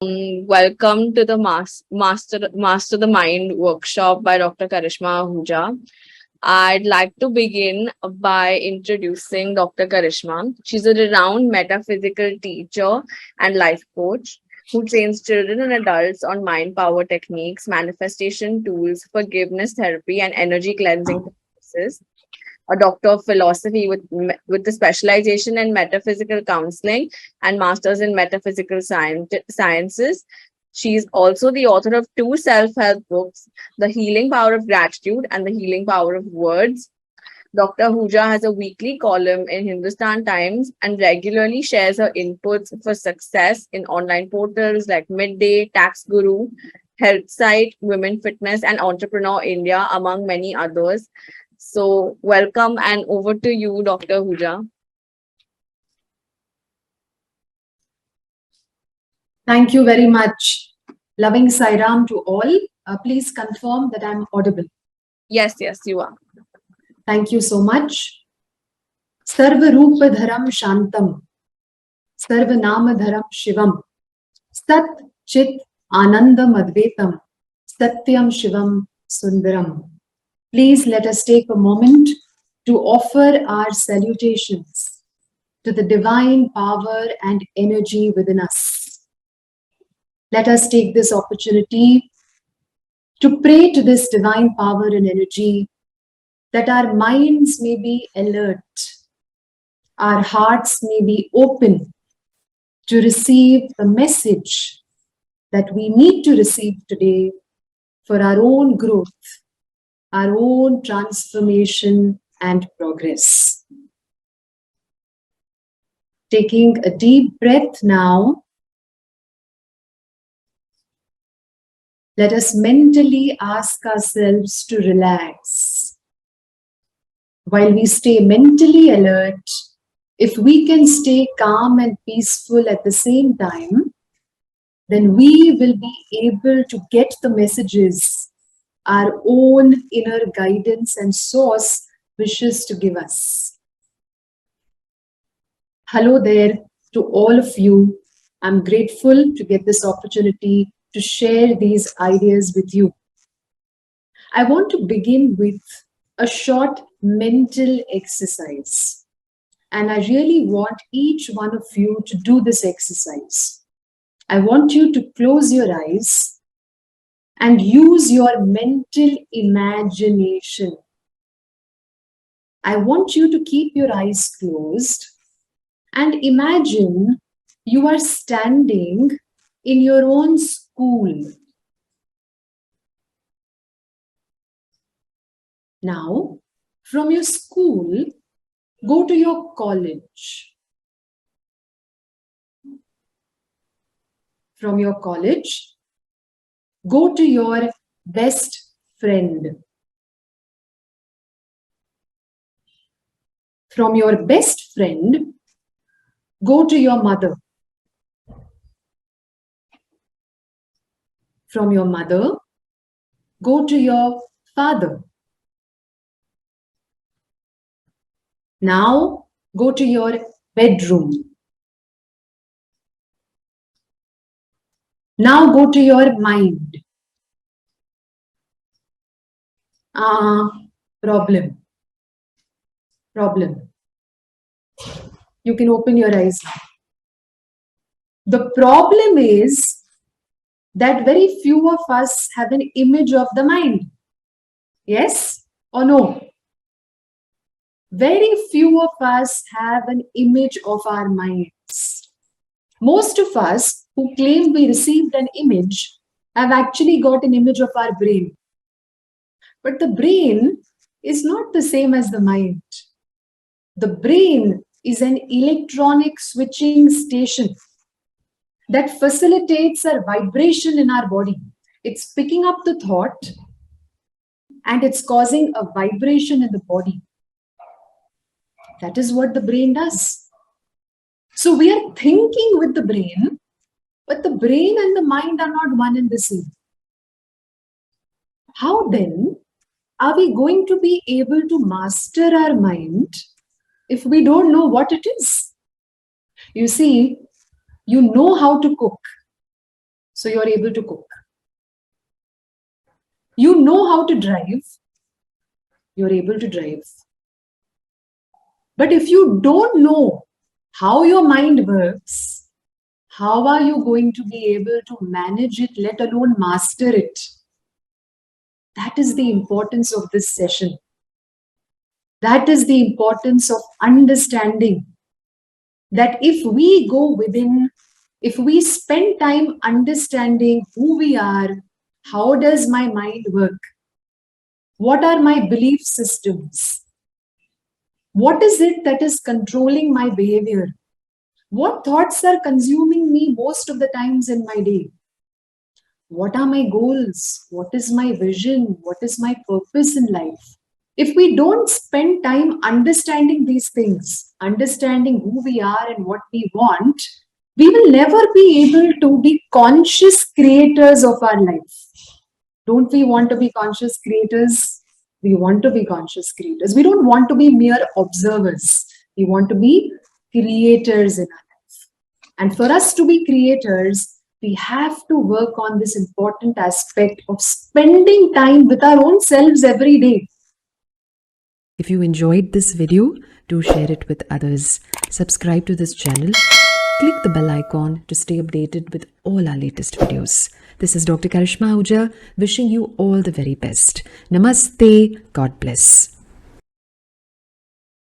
Welcome to the Master the Mind workshop by Dr. Karishma Ahuja. I'd like to begin by introducing Dr. Karishma. She's a renowned metaphysical teacher and life coach who trains children and adults on mind power techniques, manifestation tools, forgiveness therapy, and energy cleansing practices. A doctor of philosophy with the specialization in metaphysical counseling and masters in metaphysical sciences. She's also the author of two self-help books, The Healing Power of Gratitude and The Healing Power of Words. Dr. Ahuja has a weekly column in Hindustan Times and regularly shares her inputs for success in online portals like Midday, Tax Guru, Health Site, Women Fitness, and Entrepreneur India, among many others. So, welcome and over to you, Dr. Ahuja. Thank you very much. Loving Sairam to all. Please confirm that I'm audible. Yes, you are. Thank you so much. Sarva Rupa Dharam Shantam, Sarva Nama Dharam Shivam, Sat Chit Anandam Advaitam, Satyam Shivam Sundaram. Please let us take a moment to offer our salutations to the divine power and energy within us. Let us take this opportunity to pray to this divine power and energy that our minds may be alert, our hearts may be open to receive the message that we need to receive today for our own growth, our own transformation and progress. Taking a deep breath now, let us mentally ask ourselves to relax. While we stay mentally alert, if we can stay calm and peaceful at the same time, then we will be able to get the messages our own inner guidance and source wishes to give us. Hello there to all of you. I'm grateful to get this opportunity to share these ideas with you. I want to begin with a short mental exercise. And I really want each one of you to do this exercise. I want you to close your eyes and use your mental imagination. I want you to keep your eyes closed and imagine you are standing in your own school. Now, from your school, go to your college. From your college, go to your best friend. From your best friend, go to your mother. From your mother, go to your father. Now, go to your bedroom. Now go to your mind. Problem. You can open your eyes now. The problem is that very few of us have an image of the mind. Yes or no? Very few of us have an image of our minds. Most of us who claim we received an image have actually got an image of our brain. But the brain is not the same as the mind. The brain is an electronic switching station that facilitates a vibration in our body. It's picking up the thought and it's causing a vibration in the body. That is what the brain does. So we are thinking with the brain, but the brain and the mind are not one and the same. How then are we going to be able to master our mind if we don't know what it is? You see, you know how to cook. so you're able to cook. You know how to drive, you're able to drive. But if you don't know how your mind works, how are you going to be able to manage it, let alone master it? That is the importance of this session. That is the importance of understanding that if we go within, if we spend time understanding who we are, how does my mind work? What are my belief systems? What is it that is controlling my behavior? What thoughts are consuming me most of the times in my day? What are my goals? What is my vision? What is my purpose in life? If we don't spend time understanding these things, understanding who we are and what we want, we will never be able to be conscious creators of our life. Don't we want to be conscious creators? We want to be conscious creators. We don't want to be mere observers. We want to be creators in our life. And for us to be creators, we have to work on this important aspect of spending time with our own selves every day. If you enjoyed this video, do share it with others. Subscribe to this channel. Click the bell icon to stay updated with all our latest videos. This is Dr. Karishma Ahuja wishing you all the very best. Namaste. God bless.